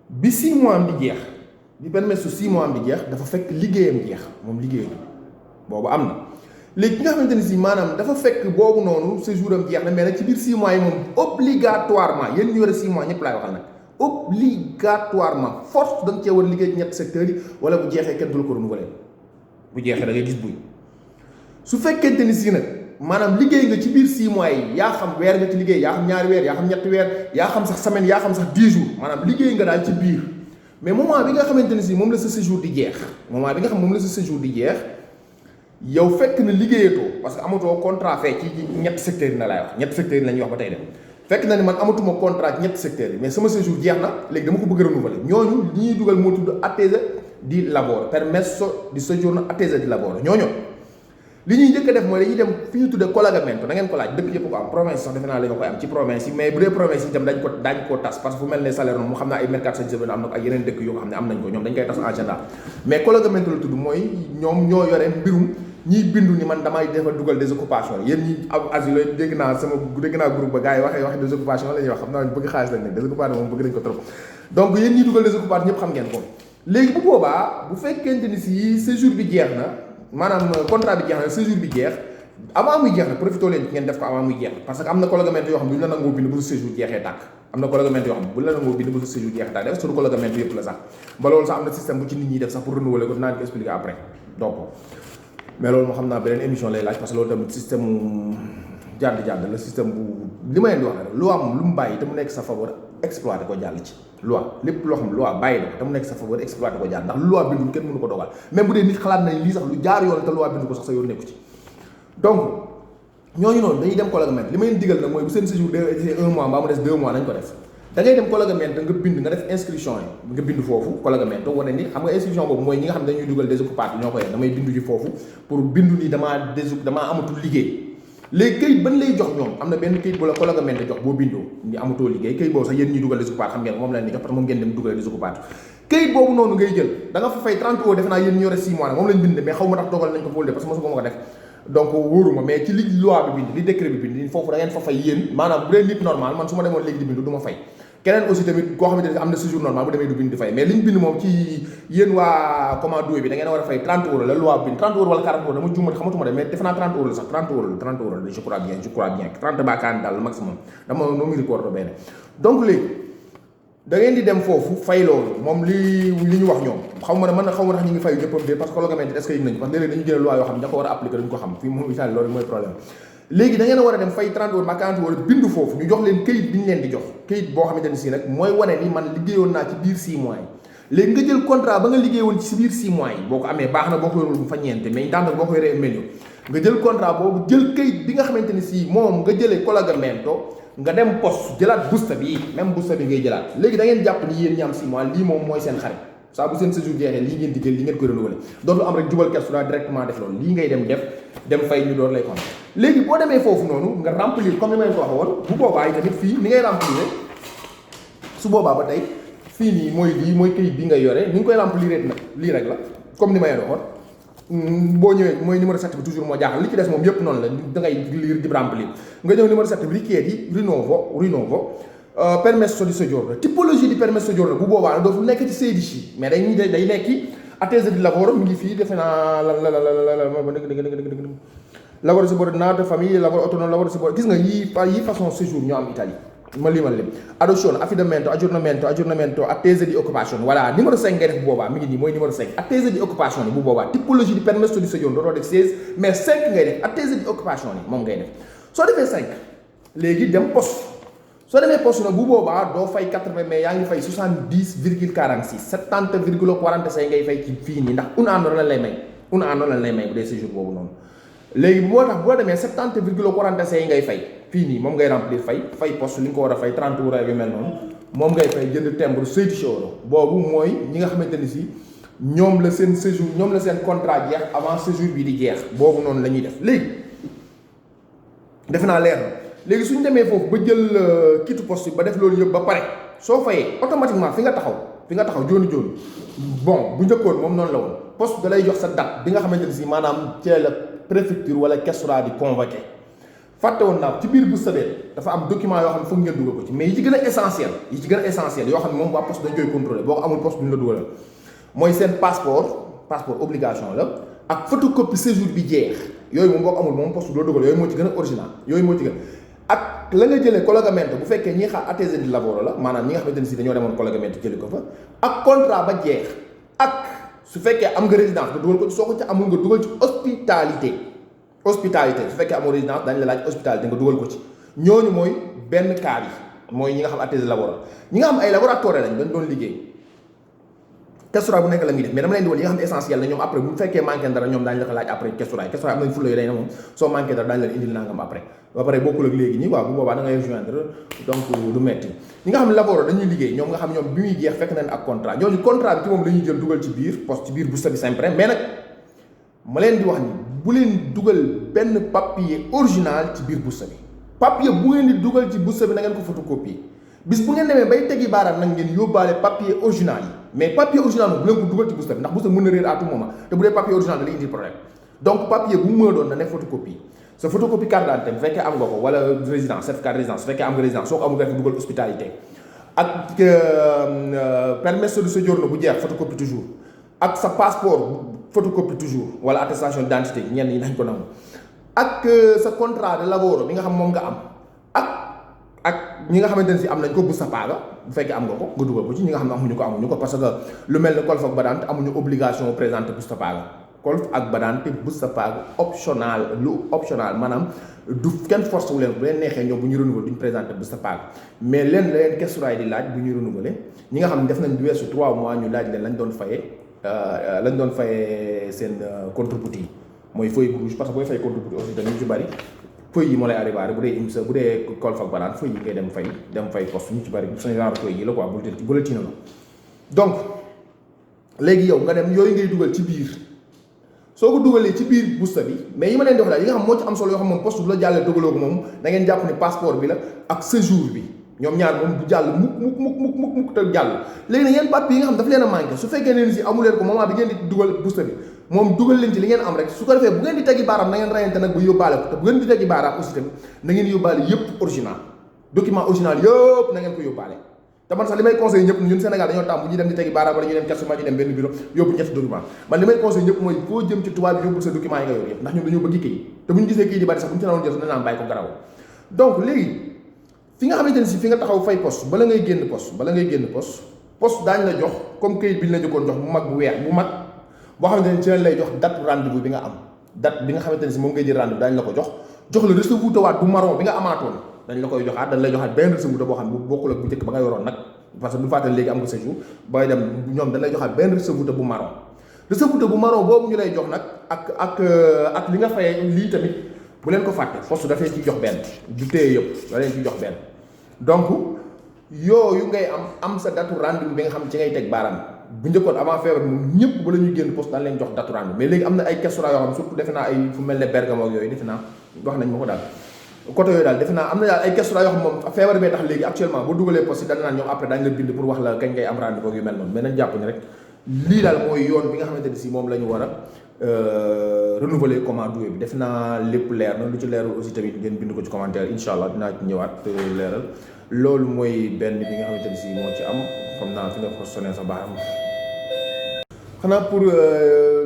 bi 6 mois am di jeex bi permettre su 6 mois am di jeex dafa fekk liggéeyam jeex moom liggéeyam boobu am na léegi ki nga xamante ni si maanaam dafa fekk boobu noonu séjour am jeex na mais nag ci biir 6 mois yi moom obligatoirement yéen ñu yore 6 mois ñëpp laay waxal nag obligatoirement force da nga cee war a liggéey ci ñetti secteurs yi wala bu jeexee kenn du la ko renouveler bu jeexee da ngay gis buy su fekkente ni si nag maanaam liggéey nga ci biir 6 mois yi yaa xam weer nga ci liggéey yaa xam ñaari weer yaa xam ñetti weer yaa xam sax semaine yaa xam sax 10 jours maanaam liggéey nga daal ci biir mais moment bi nga xamante ni si moom la sa séjour di jeex moment bi nga xam moom la sa séjour di jeex yow fekk na liggéeyatoo parce que amatoo contrat fee ci ñetti secteurs yi na laay wax ñetti secteurs yi la ñuy wax ba tey de fekk na ni man amatuma contrat ci ñetti secteurs yi mais sama séjour jeex na léegi dama ko bëgg a renouveler ñooñu li ñuy dugal moo tudd attesa di lavoro permesso di soggiorno attesa di lavoro ñooñu li ñuy njëkk a def mooy dañuy dem fi ñu tuddee collegamento da ngeen ko laaj dëkk yëpp ko am province sax defe naa la nga koy am ci province yi mais bu dee province yi itam dañ ko tas parce que fu mel ne Salerno mu xam naa ay mercato San Giovanni am na ko ak yeneen dëkk yoo xam ne am nañ ko ñoom dañ koy tas en général mais collegamento la tudd mooy ñoom ñoo yore mbirum ñiy bindu ni man damay defal dugal désoccupation yéen ñi am asile dégg naa groupe ba gars yi waxee désoccupation la ñuy wax xam naa bëgg xaalis lañ ne désoccupation moom bëgg nañ ko trop donc yéen ñiy dugal désoccupation ñëpp xam ngeen ko léegi bu boobaa bu fekkente ni si séjour bi jeex na maanaam contrat bi jeex na séjour bi jeex avant muy jeex na profité leen ngeen def ko avant muy jeex parce que am na collegamento yoo xam ne bu ñu la nangoo bind bu sa séjour jeexee tàkk am na collegamento yoo xam ne bu la nangoo bind bu sa séjour jeexee tàkk def sur collegamento yëpp la sax ba loolu sax am na système bu ci nit ñi def sax pour renouveler ko dinaa ko expliquer après donc mais loolu moo xam naa beneen émission lay laaj parce que loolu tamit système mu jàdd la système bu li ma leen di wax rek loi moom lu mu bàyyi te mu nekk sa faveur exploité ko jàll ci loi lépp loo xam loi bàyyi na ko te mu nekk sa faveur exploité ko jàll ndax loi bindul kenn mënu ko dogal même bu dee nit xalaat na lii sax lu jaar yoon te loi bindu ko sax sa yoon nekku ci donc ñooñu noonu dañuy dem collegamento li ma leen digal nag mooy bu seen séjour de 1 mois mbaa mu des 2 mois nañ ko def da ngay dem collegamento nga bind nga def inscription yi nga bind foofu collegamento wane ni xam nga inscription boobu mooy ñi nga xam ne dañuy dugal désoccupation ñoo koy damay bindu ji foofu pour bindu ni damaa amatul liggéey léegi këyit ban lay jox ñoom am na benn këyit bu la collegamento jox boo bindoo ni amatoo liggéey këyit boobu sax yéen ñuy dugal désoccupation xam ngeen moom la leen di jox parce que moom ngeen dem dugal désoccupation këyit boobu noonu ngay jël da nga fa fay 30 euros defe naa yéen ñu yore 6 mois nag moom lañ bind mais xaw ma tax dogal nañ ko fóolu de parce que mosuma ko def donc wóoruma mais ci li loi bi bind li décret bi bind foofu da ngeen fa fay yéen maanaam bu dee nit normal man su ma demoon léegi di bindu du ma fay keneen aussi tamit koo xamante ne am na séjour normal bu demee du bind di fay mais li ñu bind moom ci yéen waa commande bi da ngeen war a fay 30 euros la loi bind 30 euros wala 40 euros dama juumat xamatuma de mais def naa 30 euros la sax 30 euros la je crois bien 30 ba 40 daal le maximum dama noo mu record benn donc léegi da ngeen di dem foofu fay loolu moom li ñu wax ñoom xaw ma ne man xaw ma tax ñu ngi fay ñëppam de parce que collegamento est-ce que yëg nañu parce que léeg-léeg dañu jël loi yoo xam ne ña ko war a appliquer duñu ko xam fii moom Italie loolu mooy problème léegi da ngeen a war a dem fay 30 euros ba 40 euros bindu foofu ñu jox leen këyit bi ñu leen di jox këyit boo xamante ne si nag mooy wane ni man liggéeyoon naa ci biir 6 mois yi léegi nga jël contrat ba nga liggéeyoon ci biir 6 mois yi boo ko amee baax na boo ko yorul mu fa ñeente mais daanaka boo ko yoree mel nga jël contrat boobu jël këyit bi nga xamante ne si moom nga jëlee collegamento nga dem poste jëlaat busta bi même busta bi ngay jëlaat léegi da ngeen jàpp ni yéen ñi am 6 mois lii moom mooy seen xarit saa bu seen séjour jeexee lii ngeen di jël li ngeen koy renouveler dootul am rek jubal Kestura directement def loolu lii ngay dem fay ñu door lay compter léegi boo demee foofu noonu nga remplir comme ni may ko waxee woon bu boobaa yi tamit fii ni ngay remplir su boobaa ba tey fii nii mooy lii mooy këyit bi ngay yore ni nga koy remplir nag lii rek la comme ni may waxoon boo ñëwee mooy numéro 7 bi toujours moo jaaxal li ci des moom yëpp noonu la da ngay lire di remplir nga ñëw numéro 7 bi richiedi rinnovo permesso di soggiorno typologie di permesso di soggiorno bu boobaa nag dootul nekk ci 16 mais day nekki attesa di lavoro mi ngi fii defe naa lavoro subordinato famiglia lavoro autonomo lavoro subordinato gis nga yii façon séjour ñoo am Italie ma limal leen adozione affidamento aggiornamento attesa di occupazione voilà numéro 5 ngay def bu boobaa mi ngi nii mooy numéro 5 attesa di occupazione bu boobaa typologie di permesso di soggiorno dootoo def 16 mais 5 ngay def attesa di occupazione moom ngay def soo defee 5 léegi dem poste soo demee poste nag bu boobaa doo fay 80 mais yaa ngi fay 70,46 70,46 ngay fay ci fii nii ndax un anno lan lay may bu dee séjour boobu noonu léegi moo tax boo demee 70,46 ngay fay fii nii moom ngay remplir fay poste li nga ko war a fay 30 euros yu mel noonu moom ngay fay jënd timbre 16 euro boobu mooy ñi nga xamante ni si ñoom la seen séjour ñoom la seen contrat jeex avant séjour bi di jeex boobu noonu la ñuy def léegi defe naa leer na léegi suñu demee foofu ba jël kitu poste bi ba def loolu yëpp ba pare soo fayee automatiquement fi nga taxaw jooni bon bu njëkkoon moom noonu la woon poste da lay jox sa date bi nga xamante ni si maanaam ci la préfecture wala questura di convoqué fàtte woon naa ci biir bu sabee dafa am document yoo xam ne foog ngeen dugal ko ci mais yi ci gën a essentiel yoo xam ne moom waa poste dañ koy contrôler boo ko amul poste duñ la dugalal mooy seen passeport obligation la ak photocopie séjour bi jeex yooyu moom boo ko amul moom poste doo dugal yooyu moo ci gën a original yooyu moo ci gën ak la nga jëlee collegamento bu fekkee ñi xaar attesa di lavoro la maanaam ñi nga xamante ne si dañoo demoon collegamento jëli ko fa ak contrat ba jeex ak su fekkee am nga résidence nga dugal ko soo ko ci amul nga dugal ci hospitalité su fekkee amoo résidence dañ la laaj hospitalité nga dugal ko ci ñooñu mooy benn cas bi mooy ñi nga xam attesa di lavoro ñi nga xam ay laboratoire lañ dañ doon liggéey questura bu nekk la ñuy def mais dama leen di woon yi nga xam ne essentiel la ñoom après bu fekkee manqué dara ñoom daañu la ko laaj après questura am nañ fulla yu day na moom soo manqué dara daañu leen indil nangam après ba pare bokkul ak léegi ñi waaw bu boobaa da ngay rejoindre donc du metti ñi nga xam ne laboro dañuy liggéey ñoom nga xam ñoom bi muy jeex fekk nañ ak contrat ñooñu contrat bi ci moom la ñuy jël dugal ci biir poste ci biir busta bi sempre mais nag ma leen di wax ni bu leen dugal benn papier original ci biir busta bi papier bu ngeen di dugal ci busta bi na ngeen ko photocopier bis bu ngeen demee bay tegi baaraam nag ngeen yóbbaale papier original yi mais papier original moom bu leen ko dugal ci busta bi ndax busta mën na réer à tout moment te bu dee papier original da lay indil problème donc papier bu mu mën a doon na nekk photocopie sa photocopie carte d'identité bu fekkee am nga ko wala résidence certificat de résidence su fekkee am nga résidence soo ko amul nga def dugal hospitalité ak permesso di soggiorno bu jeex photocopie toujours ak sa passeport photocopie toujours wala attestation d'identité ñenn ñi dañ ko nangu ak sa contrat de lavoro bi nga xam moom nga am ak ñi nga xamante ne si am nañ ko busta paga bu fekkee am nga ko nga dugal ko ci ñi nga xam ne amuñu ko parce que lu mel ne colf ak badante amuñu obligation présenter busta paga colf ak badante busta paga optional maanaam du kenn force wu leen bu leen neexee ñoom bu ñu renouveler duñ présenter busta paga mais leen la leen questura di laaj bu ñuy renouveler ñi nga xam ne def nañ du weesu 3 mois ñu laaj leen lañ doon fayee seen contributi yi mooy feuille rouge parce que booy fay contributi aussi dañu ci bari feuille yi moo lay arrivé bu dee IMSA bu dee colf ak banaan feuille yi ngay dem fay poste ñu ci bari suñu genre feuille yi la quoi bu la tiina la donc léegi yow nga dem yooyu ngay dugal ci biir soo ko dugalee ci biir busta bi mais yi ma leen di wax daal yi nga xam moo ci am solo yoo xam moom poste bu la jàllee dugaloo ko moom da ngeen jàpp ne passeport bi la ak séjour bi ñoom ñaar moom du jàll mukk te jàll léegi nag yeen papier yi nga xam dafa leen a manqué su fekkee ne si amu leen ko moment bi ngeen di dugal busta bi moom dugal leen ci li ngeen am rek su ko defee bu ngeen di teggi baaraam na ngeen rayante nag bu yóbbaale ko te bu ngeen di teggi baaraam aussi tamit na ngeen yóbbaale yëpp original document original yëpp na ngeen ko yóbbaale te man sax li may conseil ñëpp ñun Sénégal dañoo tàmm bu ñuy dem di teggi baaraam wala ñu dem kersement ñu dem benn bureau yóbbu ñetti document man li may conseil ñëpp mooy foo jëm ci tubaab bi yóbbul sa document yi nga yor yëpp ndax ñun dañoo bëgg kayit te bu ñu gisee kayit di bari sax bu ñu ci nawoon jël sax danaan bàyyi ko garaw donc léegi fi nga xamante ne si fi nga taxaw fay poste bala ngay génn poste daañu la jox comme kayit bi ñu la jëkkoon jox bu mag bu weex bu mag boo xamante ne ci lañ lay jox date rendez-vous bi nga am date bi nga xamante ne si moom ngay jël rendez-vous daañu la ko jox la recevute waat bu marron bi nga amaatoon dañ la koy joxaat dañ lay joxaat benn recevute boo xam ne bu bokkul ak bu njëkk ba nga yoroon nag parce que bu fàttali léegi am nga séjour booy dem ñoom dañ lay joxaat benn recevute bu marron boobu ñu lay jox nag ak li nga fayee lii tamit bu leen ko fàtte poste dafay ci jox benn du téye yëpp da leen ci jox benn donc yooyu ngay am sa datu rendez-vous bi nga xam ci ngay teg baaraam bu njëkkoon avant feebar moom ñëpp ba la ñuy génn poste daan leen jox date rendez-vous mais léegi am na ay restaurant yoo xam surtout defe naa ay fu mel ne Bergamo ak yooyu defe naa wax nañ ma ko daal côté yooyu daal defe naa am na daal ay restaurant yoo xam moom feebar bee tax léegi actuellement boo dugalee poste yi dana naan ñoom après daañu la bind pour wax la kañ ngay am rendez-vous ak yu mel noonu mais nañ jàpp ni rek lii daal mooy yoon bi nga xamante ne si moom la ñu war a renouveler commande bi defe naa lépp leer na lu ci leerul aussi tamit ngeen bind ko ci commentaire incha allah dinaa ci ñëwaat leeral loolu mooy benn bi nga xamante ne si moo ci am xam naa fi nga ko sonné sa baaxam xanaa pour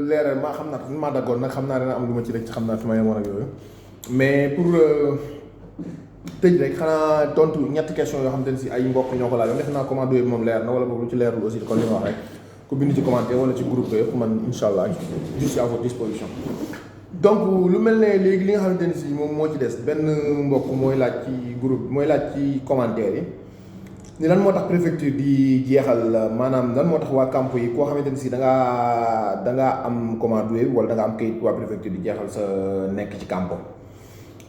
leeral maa xam naa maa daggoon nag xam naa dana am lu ma ci rek xam naa fi ma yemoon ak yooyu mais pour tëj rek xanaa tontu ñetti question yoo xamante ne si ay mbokk ñoo ko laaj def naa commande bi moom leer na wala boog lu ci leerul aussi kon li ma wax rek ku bind ci commentaire wala ci groupe yëpp man incha allah je suis à votre disposition. donc lu mel ne léegi li nga xamante ne si moom moo ci des benn mbokk mooy laaj ci groupe mooy laaj ci commentaire yi ni lan moo tax préfecture di jeexal maanaam lan moo tax waa campo yi koo xamante ne si da ngaa am commande web wala da nga am kayit waa préfecture di jeexal sa nekk ci campo.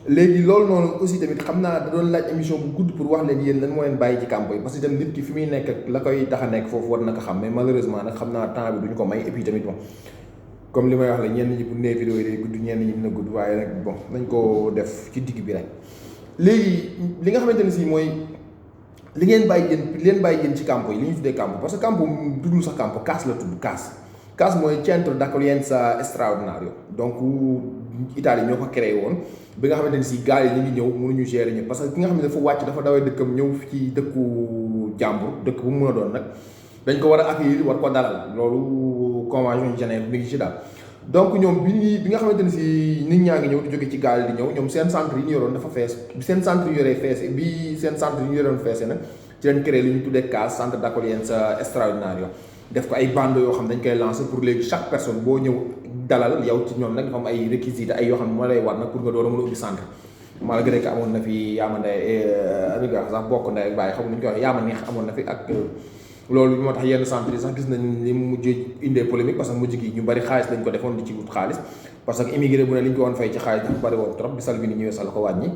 léegi loolu noonu aussi tamit xam naa da doon laaj émission bu gudd pour wax leen yéen lan moo leen bàyyi ci campo yi parce que tamit nit ki fi muy nekk ak la koy tax a nekk foofu war na ko xam mais malheureusement nag xam naa temps bi duñu ko may et puis tamit bon comme li may wax la ñenn ñi bu nee vidéo yi day gudd ñenn ñi dina gudd waaye rek bon nañ ko def ci digg bi rek. léegi li nga xamante ne si mooy li ngeen bàyyi yéen ci campo yi li ñu tuddee campo parce que campo tuddul sax campo CAS la tudd CAS mooy Centro d'Accoglienza Straordinario donc Italie ñoo ko créé woon bi nga xamante ne si gaal yi ñu ngi ñëw mënuñu gérer ñëpp parce que ki nga xam ne dafa wàcc dafa dawee dëkkam ñëw ci dëkku jàmbur dëkk bu mu mën a doon nag dañ ko war a accueillir war ko dalal loolu convention Genève mi ngi ci daal. donc ñoom bi nga xamante ne si nit ñaa ngi ñëw di jóge ci gaal di ñëw ñoom seen centre yi ñu yoroon dafa fees bi seen centre yi yoree feese bi seen centre yi ñu yoroon feese nag ci leen créé li ñu tuddee CAS Centro d'Accoglienza Straordinario def ko ay bande yoo xam dañ koy lancer pour léegi chaque personne boo ñëw dalal yow ci ñoom nag dafa am ay réquisites ay yoo xam ne moo lay war nag pour nga door a mën a ubbi centre malgré que amoon na fi yaama ndey amiga sax bokk ndey ak bàyyi xam nuñu koy wax yaama neex amoon na fi ak loolu moo tax yenn centre yi sax gis nañ li mujj indee polémique parce que mujj gi ñu bari xaalis lañ ko defoon di ci wut xaalis parce que immigré bu ne li ñu ko woon fay ci xaalis dafa bari woon trop bi Salvini ñëwee sax la ko wàññi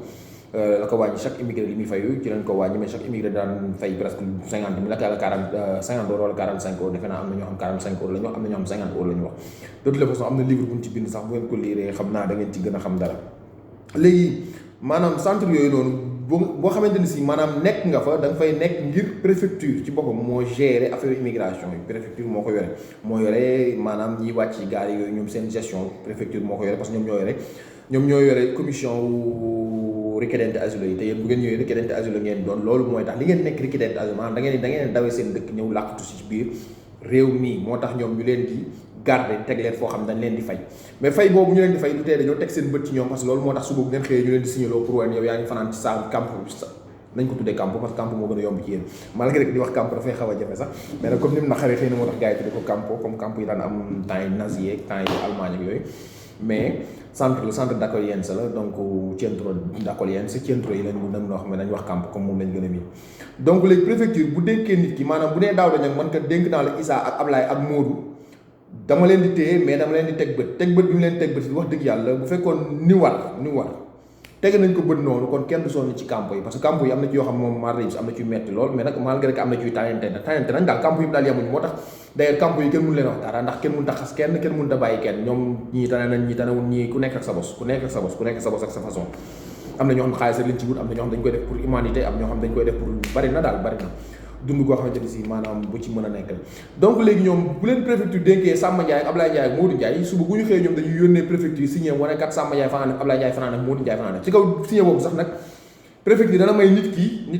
chaque immigré li muy fayu ci lañ ko wàññi mais chaque immigré daan fay presque 50 000 ak 50 euros wala 45 euros defe naa am na ñoo xam 45 euros la ñu wax am na ñoo xam 50 euros la ñu wax de toute façon am na livre bu ñu ci bind sax bu ngeen ko liiree xam naa da ngeen ci gën a xam dara. léegi maanaam centre yooyu noonu boo xamante ni si maanaam nekk nga fa da nga fay nekk ngir préfecture ci boppam moo gérer affaire immigration yi préfecture moo ko yore moo yore maanaam ñiy wàcc ci gaal yooyu ñoom seen gestion préfecture moo ko yore parce que ñoom ñoo yore commission richiedenti asilo yi te yéen bu ngeen ñëwee richiedenti asilo ngeen doon loolu mooy tax li ngeen nekk richiedenti asilo maanaam da ngeen dawee seen dëkk ñëw làqatu si ci biir réew mii moo tax ñoom ñu leen di garder teg leen foo xam dañ leen di fay mais fay boobu ñu leen di fay lu tee dañoo teg seen bët ci ñoom parce que loolu moo tax suba bu ngeen xëyee ñu leen di signaloo pour wane yow yaa ngi fanaan ci saal camp nañ ko tuddee camp parce que camp moo gën a yomb ci yéen malgré que di wax camp dafay xaw a jafe sax mais nag comme ni mu naqaree xëy na moo tax gars yi tuddee ko camp comme camp yi daan am temps yi nazi yeeg temps yi Allemagne ak yooyu mais centre d'accoglienza la donc centro d'accoglienza centro yi lañ mën noo xam ne dañ wax camp comme moom lañ gën a miin donc léegi préfecture bu dénkee nit ki maanaam bu nee daaw dañ ak man kat dénk naa la Issa ak Ablaye ak Modou dama leen di téye mais dama leen di teg bët bi mu leen teg bët wax dëgg yàlla bu fekkoon ni war teg nañ ko bët noonu kon kenn du sonn ci campo yi parce que campo yi am na ci yoo xam moom mar am na ciy metti lool mais nag malgré que am na ciy tànnante nañ daal campo yi daal yemuñu moo tax d'ailleurs campo yi kenn mënu leen wax dara ndax kenn mënut a xas kenn mënut a bàyyi kenn ñoom ñii tane nañ ñii tanewul ñii ku nekk ak sa bos ak sa façon am na ñoo xam ne xaalis lañ ci wut am na ñoo xam dañ koy def pour humanité am ñoo xam dañ koy def pour bari na dund goo xamante ni si maanaam bu ci mën a nekk donc léegi ñoom bu leen préfecture dénkee Samba Ndiaye ak Ablaye Ndiaye ak Modou Ndiaye suba bu ñu xëyee ñoom dañuy yónnee préfecture signé wane kat Samba Ndiaye fanaan ak Ablaye Ndiaye fanaan ak Modou Ndiaye fanaan ak ci kaw signé boobu sax nag préfecture dana may nit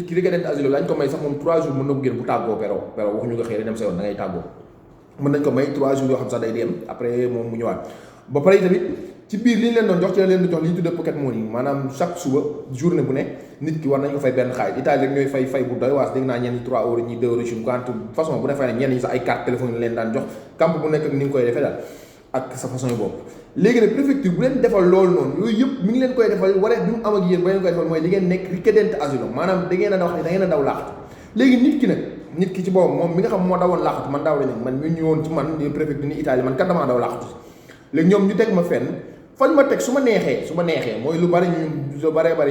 ki richiedenti asilo lañ ko may sax moom 3 jours mën na ko génn bu tàggoo pero waxuñu nga xëy rek dem sa yoon da ngay tàggoo mën nañ ko may 3 jours yoo xam sax day dem après moom mu ñëwaat ba pare tamit ci biir li ñu leen doon jox ci la leen di jox li ñu tuddee pocket money maanaam chaque suba journée bu ne nit ki war nañ ko fay benn xaalis Italie rek ñooy fay bu doy waas dégg naa ñenn ñi 3 euros ñi 2 euros ci façon bu ne fay ne ñenn ñi sax ay carte téléphone leen daan jox camp bu nekk ak ni nga koy defee daal ak sa façon yi bopp léegi nag préfecture bu leen defal loolu noonu yooyu yëpp mi ngi leen koy defal waree bi mu am ak yéen ba leen koy defal mooy li ngeen nekk richiedenti asilo maanaam da ngeen a wax ne da ngeen a daw laaxatu léegi nit ki ci boppam moom mi nga xam moo dawoon laaxatu man daaw la man ñu ñëwoon ci man préfecture ni Italie man kat damaa daw laaxatu léegi ñoom ñu teg ma fenn fañ ma teg su ma neexee mooy lu bari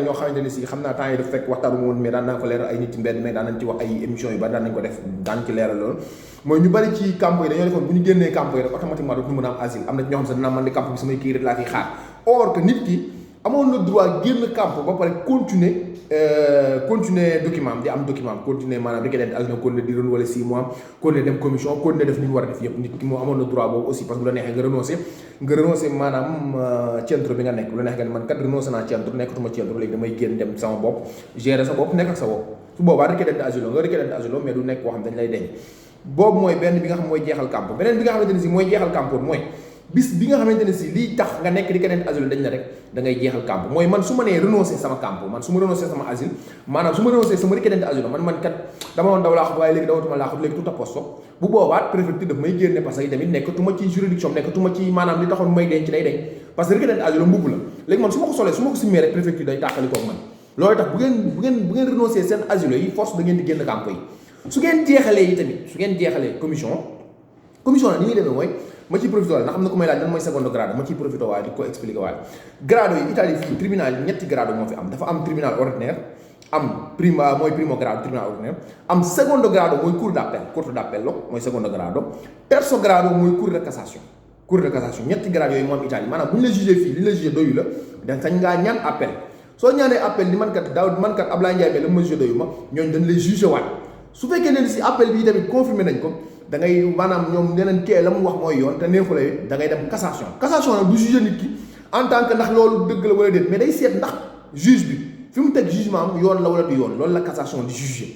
ñoo xamante ne si xam naa temps yi dafa fekk waxtaanu woon mais daan naa ko leeral ay nit ci mbedd mais daan nañ ci wax ay émissions yu bari daan nañ ko def daan ci leeral loolu mooy ñu bari ci camp yi dañoo defoon bu ñu génnee camp yi rek automatiquement dootuñu mën a am asile am na ñoo xam sax dinaa man di camp bi samay kii rek laa fiy xaar or que nit ki amoon na droit génn camp ba pare continuer document di am document continuer maanaam requête d'asile continuer di renouveler 6 mois continuer dem commission continuer def li ñu war a def yëpp nit ki moo amoon na droit boobu aussi parce que bu la neexee nga renoncer maanaam centre bi nga nekk bu la neexee nga ne man kat renoncer naa centre nekkatuma centre léegi damay génn dem sama bopp gérer sa bopp nekk ak sa bopp su boobaa requête d'asile nga requête d'asile mais du nekk koo xam dañ lay denc boobu mooy benn bi nga xam mooy jeexal camp beneen bi nga xamante ne si mooy jeexal camp mooy bis bi nga xamante ne si lii tax nga nekk di keneen asile dañ la rek da ngay jeexal camp mooy man su ma nee renoncer sama camp man su ma renoncer sama asile maanaam su ma renoncer sama requête d'asile man kat dama woon daw laaxut waaye léegi dawatuma laaxut léegi tout à posto bu boobaat préfecture daf may génne parce que tamit nekkatuma ci juridiction nekkatuma ci maanaam li taxoon may denc day denc parce que requête d'asile mbubb la léegi man su ma ko solee su ma ko simmee rek préfecture day tàqali koog man loolu tax bu ngeen renoncer seen asile yi force da ngeen di génn camp yi su ngeen jeexalee yi tamit su ngeen jeexalee commission nag ni muy demee mooy ma ciy profité waale ndax am na ku may laaj lan mooy secondo grade ma ciy profité waale di ko expliqué waale grado yi Italie fii tribunal yi ñetti grado moo fi am dafa am tribunal ordinaire am primo grado tribunal ordinaire am secondo grado mooy cour d'appello mooy secondo grado terzo grado mooy cour de cassation ñetti grado yooyu moo am Italie maanaam bu ñu la jugé fii li la jugé doyu la da sañ ngaa ñaan appel soo ñaanee appel ni man kat Ablaye Ndiaye mais la ma jugé doyu ma ñooñu dañ lay jugé waat su fekkee ne si appel bi tamit confirmé nañ ko da ngay maanaam ñoom neneen kee la mu wax mooy yoon te neexu la da ngay dem cassation nag du juger nit ki en tant que ndax loolu dëgg la wala déet mais day seet ndax juge bi fi mu teg jugement am yoon la wala du yoon loolu la cassation di juger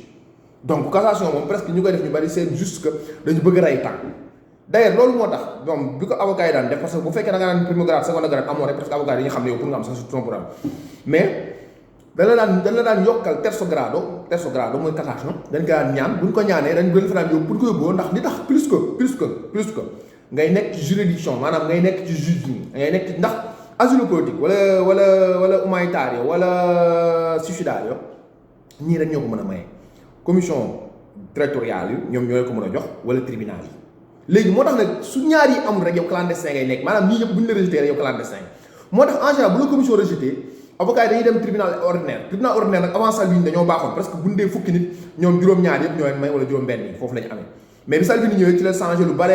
donc cassation moom presque ñu koy def ñu bari c'est juste que dañu bëgg rey temps d'ailleurs loolu moo tax donc bi ko avocat yi daan def parce que bu fekkee da nga naan premier grade second grade amoo rek parce que avocat yi ñu xam ne yow pour nga am sax ton programme mais dañ la daan yokkal terzo grado mooy cassation dañ ko daan ñaan buñ ko ñaanee dañ gën fa daan yóbbu pour ko yóbboo ndax li tax plus que ngay nekk ci juridiction maanaam ngay nekk ci juge ngay nekk ci ndax asile politique wala humanitaire wala suicidaire ñii rek ñoo ko mën a maye commission territoriale yi ñoom ñoo ko mën a jox wala tribunal yi léegi moo tax nag su ñaar yi amul rek yow clandestin ngay nekk maanaam ñii yëpp bu ñu la rejeté rek yow clandestin moo tax en général bu la commission rejeté avocat yi dañuy dem tribunal ordinaire nag avant Salvini dañoo baaxoon presque bu ñu dee fukki nit ñoom juróom-ñaar yëpp ñoo leen may wala juróom-benn yi foofu la ñu amee mais bi Salvini ñëwee ci la changé lu bari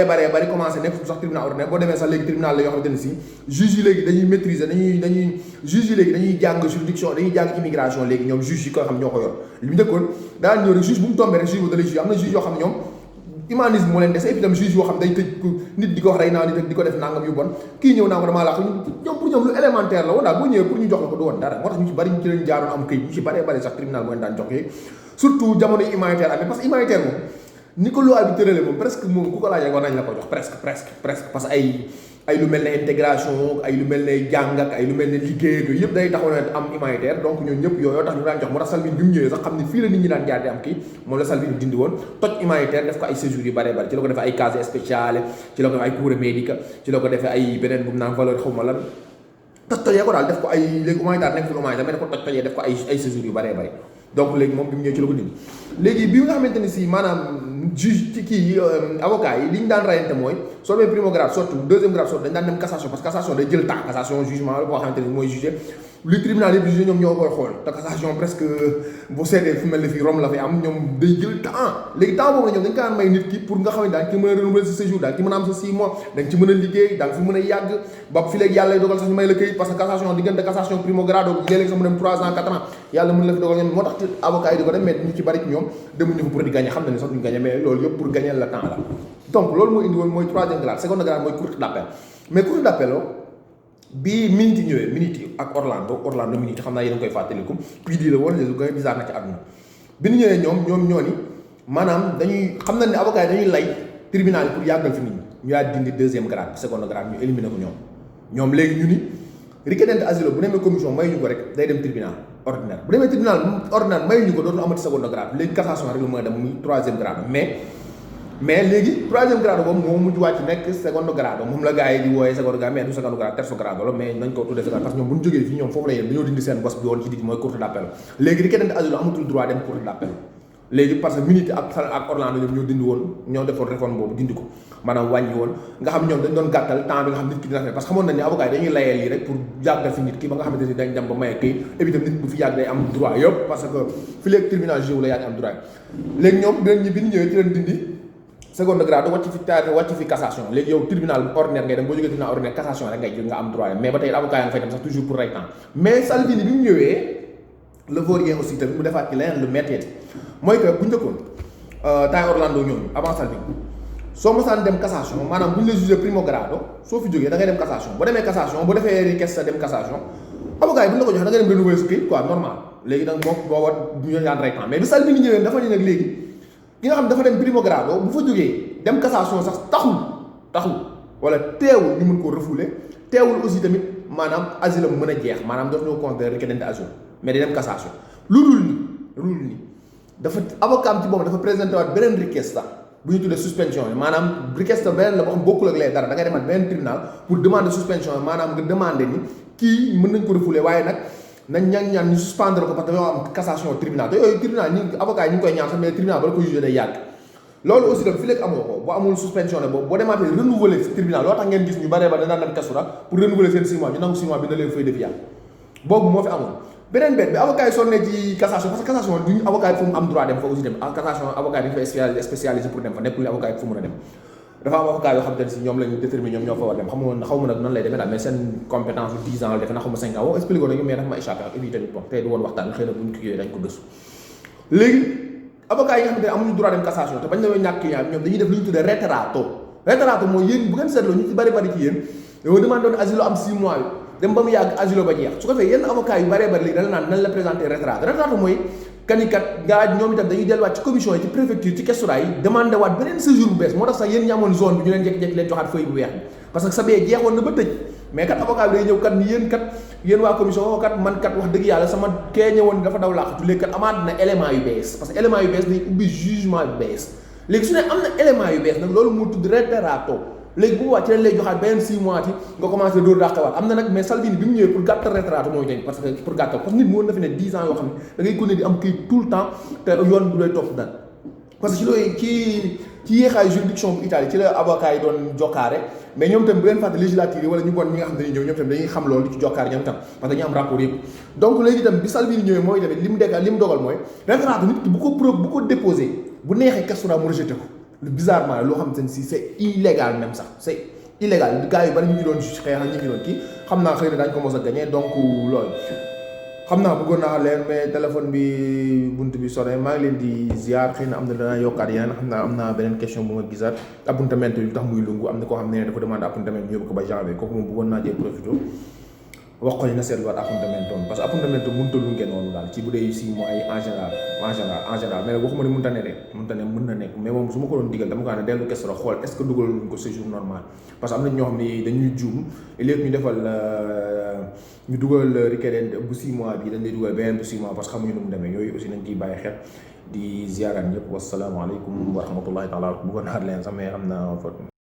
commencé nekk sax tribunal ordinaire boo demee sax léegi tribunal la yoo xamante ne si juge yi léegi dañuy maîtriser juge yi léegi dañuy jàng juridiction dañuy jàng immigration léegi ñoom juge yi ko xam ñoo ko yor li mu njëkkoon daan ñëw rek juge bu mu tombé rek juge bu da lay juge am na juge yoo xam ne ñoom humanisme moo leen dese et puis tam juge yoo xam day tëj nit di ko wax rey naa nit ak di ko def nangam yu bon kii ñëw naa ko damaa laa ñoom pour ñoom lu élémentaire la woon daal boo ñëwee pour ñu jox la ko du woon dara moo tax ñu ci bari ñu ci leen jaaroon am këyit ñu ci bari sax tribunal moo leen daan jox surtout jamono yi humanitaire amee parce que humanitaire moom ni ko loi bi tëralee moom presque moom ku ko laajee war nañ la ko jox presque parce que ay lu mel ne intégration ay lu mel ne jàng ak ay lu mel ne liggéey ak yooyu yëpp day taxaw ne am humanitaire donc ñooñu ñëpp yooyu tax ñu daan jox moo tax Salvini bi mu ñëwee sax xam ne fii la nit ñi daan jaar di am kii moom la Salvini dindi woon toj humanitaire def ko ay séjours yu bare ci la ko defee ay case spéciale ci la ko defee ay cours médica ci la ko defee ay beneen bu mu naan valeur xaw ma lan tojee ko daal def ko ay léegi humanitaire nekk fi humanitaire mais def ko tojee def ko ay séjours yu bare donc léegi moom bi mu ñëwee ci la ko dindi léegi bi nga xamante ne si maanaam juge ci kii avocat yi li ñu daan rayante mooy soo demee primo grade surtout deuxième grade surtout dañ daan dem cassation parce que cassation day jël temps cassation jugement la boo xamante ne mooy jugé li tribunal yëpp jugé ñoom ñoo koy xool te cassation presque boo seetee fu mel ne fii Rome la fi am ñoom day jël temps léegi temps boobu la ñoom dañ ko daan may nit ki pour nga xam ne daal ki mën a renouveler sa séjour daal ki mën a am sa 6 mois da nga ci mën a liggéey da nga fi mën a yàgg ba fi léegi yàlla lay dogal sax ñu may la këyit parce que cassation diggante cassation primo grade léeg-léeg sax mu dem 3 ans 4 ans yàlla mën la fi dogal ñoom moo tax avocat yi di ko dem mais ñu ci bari ci ñoom demuñu ko pour di gagner xam na ne sax duñu gagner mais loolu yëpp pour gagner le temps la donc loolu moo indi woon mooy troisième grade seconde grade mooy cour d'appel mais cour d'appel bi Miniti ñëwee Miniti ak Orlando Miniti xam naa yéen a koy fàttaliku puis di la woon lu gën a bizarre na ci àdduna bi ñu ñëwee ñoom ñoo ni maanaam dañuy xam na ne avocat yi dañuy lay tribunal yi pour yàggal fi nit ñi ñu yaa dindi deuxième grade seconde grade ñu éliminer ko ñoom léegi ñu ni requérant asile bu demee commission may ñu ko rek day dem tribunal ordinaire bu demee tribunal ordinaire may ñu ko dootul amati seconde grade léegi cassation rek la mën a dem muy troisième grade mais léegi troisième grade boobu moo mujj wàcc nekk seconde grade moom la gars yi di wooyee seconde grade mais du seconde grade terzo grade la mais nañ ko tuddee seconde parce que ñoom bu ñu jógee fii ñoom foofu la yéen dañoo dindi seen bos bi woon ci digg mooy cour d'appel léegi requérant asile amatul droit dem cour d'appel léegi parce que Munich ak Orlando ñoom ñoo dindi woon ñoo defoon réforme boobu dindi ko maanaam wàññi woon nga xam ñoom dañ doon gàttal temps bi nga xam nit ki dina fa parce que xamoon nañ ne avocat yi dañuy layee lii rek pour yàggal fi nit ki ba nga xamante ni dañ dem ba maye kii évitam nit bu fi yàgg day am droit yëpp parce que fi léegi tribunal juridique la yàgg am droit léegi ñoom bi ñu ñëwee ci leen dindi seconde grade wàcc fi cassation léegi yow tribunal ordinaire ngay dem boo jógee tribunal ordinaire cassation rek ngay jël nga am droit mais ba tey avocat yaa nga fay dem sax toujours pour rey temps mais Salvini bi mu ñëwee le vaurien aussi tamit mu defaat ci leneen lu métti mooy que bu njëkkoon temps Orlando ñooñu avant Salvini soo mosaan dem cassation maanaam bu ñu la jugé primo grado soo fi jógee da ngay dem cassation boo demee cassation boo defee requête dem cassation avocat yi bu ñu la ko joxee da ngay dem renouveler sa këyit quoi normal léegi nag moom boo war ñu daan rey temps mais bi Salvini ñëwee dafa ne nag léegi ki nga xam dafa dem primo grado bu fa jógee dem cassation sax taxul wala teewul ñu mën koo refouler teewul aussi tamit maanaam asile am mën a jeex maanaam dootuñu ko considérer requête d'asile mais di dem cassation lu dul ni dafa avocat am ci boobu dafa présenté waat beneen requête bu ñu tuddee suspension yi maanaam requête beneen la boo xam bokkul ak lay dara da ngay demaat beneen tribunal pour demander suspension yi maanaam nga demander ni kii mën nañ ko refouler waaye nag nañ ñaan ñu suspendre ko parce que dañoo am cassation tribunal te yooyu tribunal ñi avocat yi ñu ngi koy ñaan sax mais tribunal ba la ko jugé day yàgg loolu aussi tam fi léegi amoo ko boo amul suspension ne boobu boo demaatee renouveler si tribunal loo tax ngeen gis ñu baree ba danaan dem kasura pour renouveler seen 6 mois ñu nangu 6 mois bi na leen fay def yàlla boobu moo fi amoon beneen benn bi avocat yi sonne ci cassation parce que cassation duñu avocat yi fu mu am droit dem fa aussi dem cassation avocat yi dañ fay spécialisé pour dem fa nekkul avocat yi fu mën a dem dafa am avocat yoo xam te ne si ñoom la ñu déterminer ñoom ñoo fa war dem xaw ma nag noonu lay demee daal mais seen compétence 10 ans la defe na xaw ma 5 ans woo expliqué ko nañu mais dafa ma échappé ak évi tamit bon tey du woon waxtaan xëy na buñ ko dañ ko gëstu léegi avocat yi nga xamante ne amuñu droit dem cassation te bañ na ñàkk client ñoom dañuy def lu ñu tuddee réterato mooy yéen bu ngeen seetloo ñu ci bari ci yéen yow demande doon asilo am 6 mois dem ba mu yàgg asilo ba jeex su ko defee yenn avocat yu bari léegi dana naan nan la présenter réterato mooy kanikat gaa ñoom itam dañuy delluwaat ci commission yi ci préfecture ci questura yi demandé waat beneen séjour bu bees moo tax sax yéen ñi amoon zone bi ñu leen jékki-jékki leen joxaat feuille bu weex bi parce que sa bee jeexoon na ba tëj mais kat avocat bi day ñëw kat ni yéen waa commission kat man kat wax dëgg yàlla sama kee ñëwoon dafa daw làqatu léegi kat amaat na élément yu bees parce que élément yu bees day ubbi jugement yu bees léegi su ne am na élément yu bees nag loolu moo tudd réterato léegi bu wàcc leen lay joxaat beneen 6 mois yi nga commencé dóor dàqewaat am na nag mais Salvini bi mu ñëwee pour gàttal réterato mooy dañ parce que pour gàttal parce que nit mu woon na fi ne 10 ans yoo xam ne da ngay continuer di am kii tout le temps te yoon du lay topp daan parce que ci looy ci yéexaayu juridiction bu Italie ci la avocat yi doon jokkaare mais ñoom tam bu leen fàtte législature yi wala ñu bon ñi nga xam dañuy ñëw ñoom tam dañuy xam loolu di ci jokkaare ñoom tam parce que dañuy am rapport yëpp donc léegi itam bi Salvini ñëwee mooy tamit li mu dogal mooy réterato nit ki bu ko déposé bu neexee questura mu rejeté ko bizarrement loo xam te ne si c'est illégal même sax c'est illégal gars yu bari ñu ngi doon xeex ñu ngi doon kii xam naa xëy na daañu ko mos a gagné donc loolu xam naa bëggoon naa leen mais téléphone bi bunt bi sonné maa ngi leen di ziar xëy na am na dana yokkaat yeneen xam naa am naa beneen question bu ma gisaat appuntamento yu tax muy lungu am na koo xam ne dafa demande appuntamento ñu yóbbu ko ba janvier kooku moom bëggoon naa jël profité wax ko ni na seetluwaat appuntamento parce que appuntamento mënut a lunge noonu daal ci bu dee 6 mois yi en général mais waxuma ne mënut a ne de mën na nekk mais moom su ma ko doon digal dama ko ne dellu question xool est-ce que dugal luñ ko séjour normal parce que am na ñoo xam ne dañuy juum léegi ñu defal ñu dugal requéré bu 6 mois bi dañ lay dugal beneen bu 6 mois parce que xamuñu nu mu demee yooyu aussi nañ ciy bàyyi xel di ziaraat ñëpp wasalaamaaleykum wa rahmatullahi taala bëggoon naa leen sax mais xam naa